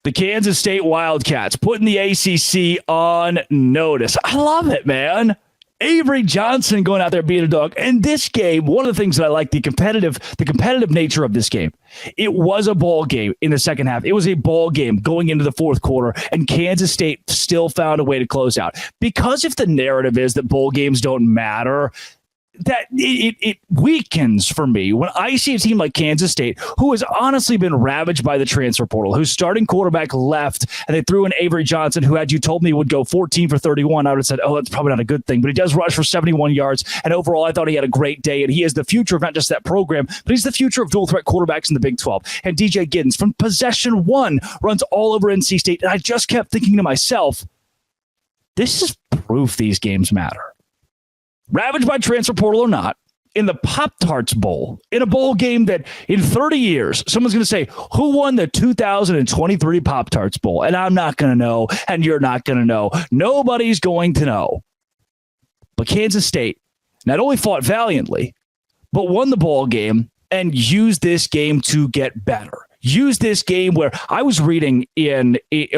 The Kansas State Wildcats putting the ACC on notice. I love it, man. Avery Johnson going out there being a dog. And this game, one of the things that I like, the competitive nature of this game. It was a ball game in the second half. It was a ball game going into the fourth quarter, and Kansas State still found a way to close out. Because if the narrative is that bowl games don't matter, that it weakens for me when I see a team like Kansas State, who has honestly been ravaged by the transfer portal, whose starting quarterback left, and they threw in Avery Johnson, who, had you told me would go 14 for 31, I would have said, oh, that's probably not a good thing. But he does rush for 71 yards, and overall, I thought he had a great day, and he is the future of not just that program, but he's the future of dual-threat quarterbacks in the Big 12. And DJ Giddens, from possession one, runs all over NC State, and I just kept thinking to myself, this is proof these games matter. Ravaged by transfer portal or not, in the Pop-Tarts Bowl, in a bowl game that in 30 years, someone's going to say, who won the 2023 Pop-Tarts Bowl? And I'm not going to know, and you're not going to know. Nobody's going to know. But Kansas State not only fought valiantly, but won the ball game and used this game to get better. Use this game where I was reading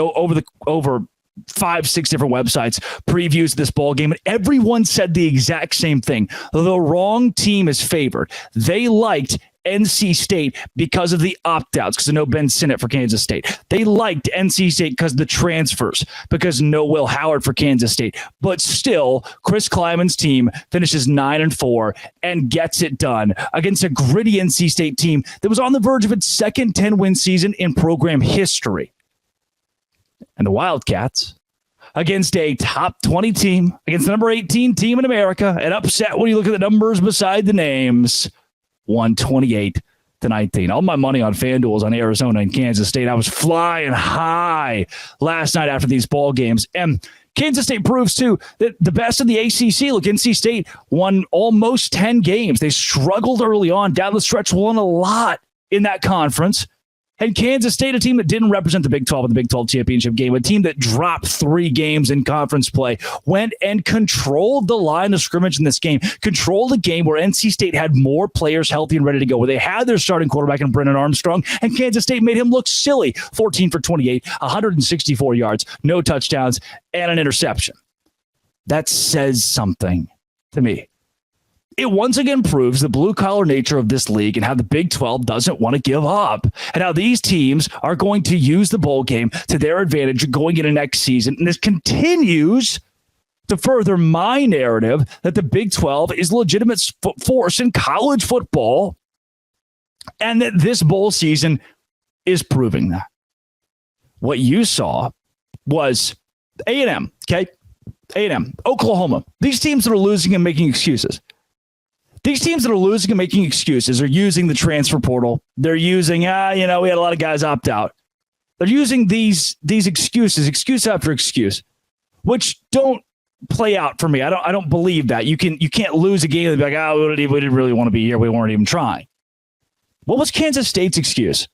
over 5-6 different websites previews of this ball game, and everyone said the exact same thing. The wrong team is favored. They liked NC State because of the opt-outs, because of no Ben Sinnott for Kansas State. They liked NC State because of the transfers, because no Will Howard for Kansas State. But still, Chris Kleiman's team finishes 9-4 and gets it done against a gritty NC State team that was on the verge of its second 10-win season in program history. And the Wildcats, against a top 20 team, against the number 18 team in America, and upset when you look at the numbers beside the names, 128-19. All my money on FanDuel is on Arizona and Kansas State. I was flying high last night after these ball games. And Kansas State proves, too, that the best in the ACC, look, NC State won almost 10 games. They struggled early on. Down the stretch, won a lot in that conference. And Kansas State, a team that didn't represent the Big 12 in the Big 12 championship game, a team that dropped 3 games in conference play, went and controlled the line of scrimmage in this game, controlled a game where NC State had more players healthy and ready to go, where they had their starting quarterback in Brennan Armstrong, and Kansas State made him look silly. 14 for 28, 164 yards, no touchdowns, and an interception. That says something to me. It once again proves the blue-collar nature of this league and how the Big 12 doesn't want to give up, and how these teams are going to use the bowl game to their advantage going into next season. And this continues to further my narrative that the Big 12 is a legitimate force in college football, and that this bowl season is proving that. What you saw was A&M, okay? A&M, Oklahoma. These teams that are losing and making excuses. These teams that are losing and making excuses are using the transfer portal. They're using, we had a lot of guys opt out. They're using these excuses, excuse after excuse, which don't play out for me. I don't believe that. You can't lose a game and be like, we didn't really want to be here. We weren't even trying. What was Kansas State's excuse?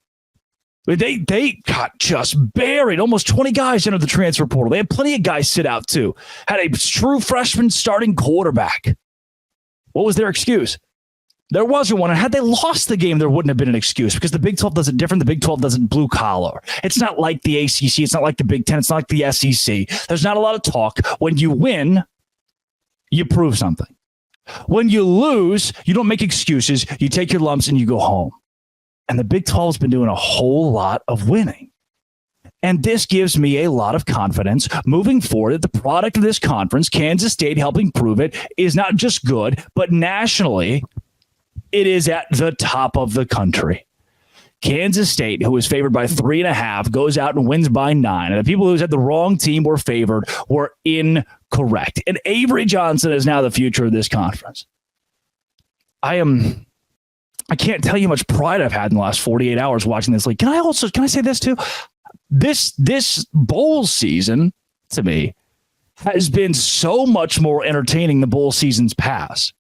They got just buried. Almost 20 guys entered the transfer portal. They had plenty of guys sit out too. Had a true freshman starting quarterback. What was their excuse? There wasn't one. And had they lost the game, there wouldn't have been an excuse, because the Big 12 does it different. The Big 12 doesn't blue collar. It's not like the ACC. It's not like the Big 10. It's not like the SEC. There's not a lot of talk. When you win, you prove something. When you lose, you don't make excuses. You take your lumps and you go home. And the Big 12 has been doing a whole lot of winning. And this gives me a lot of confidence moving forward that the product of this conference, Kansas State helping prove it, is not just good, but nationally, it is at the top of the country. Kansas State, who was favored by 3.5, goes out and wins by 9. And the people who said the wrong team were favored were incorrect. And Avery Johnson is now the future of this conference. I can't tell you how much pride I've had in the last 48 hours watching this league. Can I say this too? This bowl season, to me, has been so much more entertaining than bowl seasons past.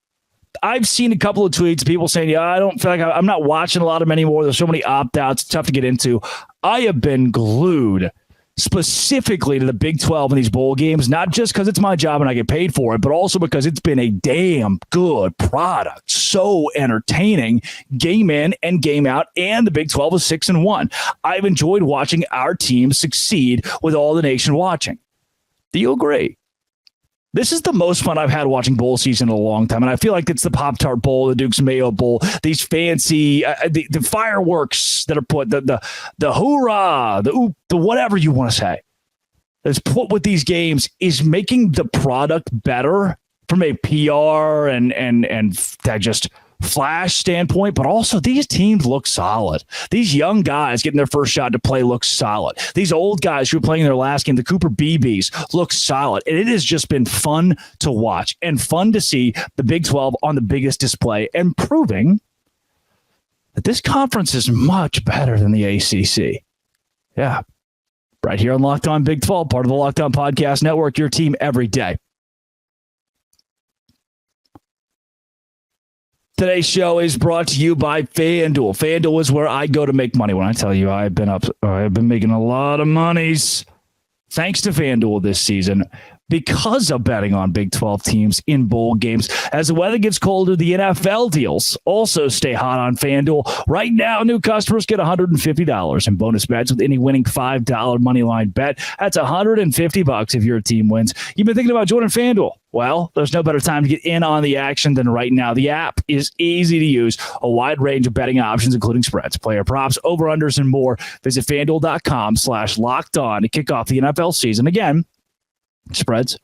I've seen a couple of tweets of people saying, I don't feel like I'm not watching a lot of them anymore. There's so many opt-outs. It's tough to get into. I have been glued specifically to the Big 12 in these bowl games, not just because it's my job and I get paid for it, but also because it's been a damn good product. So entertaining game in and game out, and the Big 12 is 6-1. I've enjoyed watching our team succeed with all the nation watching. Do you agree? This is the most fun I've had watching bowl season in a long time, and I feel like it's the Pop-Tart Bowl, the Duke's Mayo Bowl, these fancy the fireworks that are put, the hoorah, the whatever you want to say that's put with these games is making the product better from a PR and that just flash standpoint, but also these teams look solid. These young guys getting their first shot to play look solid. These old guys who are playing their last game, the Cooper BBs, look solid. And it has just been fun to watch and fun to see the Big 12 on the biggest display and proving that this conference is much better than the ACC. Yeah. Right here on Locked On Big 12, part of the Locked On Podcast Network, your team every day. Today's show is brought to you by FanDuel. FanDuel is where I go to make money. When I tell you I've been making a lot of monies thanks to FanDuel this season because of betting on Big 12 teams in bowl games. As the weather gets colder, the NFL deals also stay hot on FanDuel. Right now, new customers get $150 in bonus bets with any winning $5 money line bet. That's $150 if your team wins. You've been thinking about joining FanDuel. Well, there's no better time to get in on the action than right now. The app is easy to use, a wide range of betting options, including spreads, player props, over-unders, and more. Visit FanDuel.com/lockedon to kick off the NFL season. Again, spreads,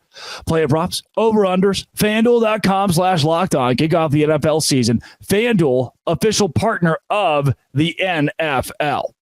player props, over-unders, FanDuel.com/lockedon. Kick off the NFL season. FanDuel, official partner of the NFL.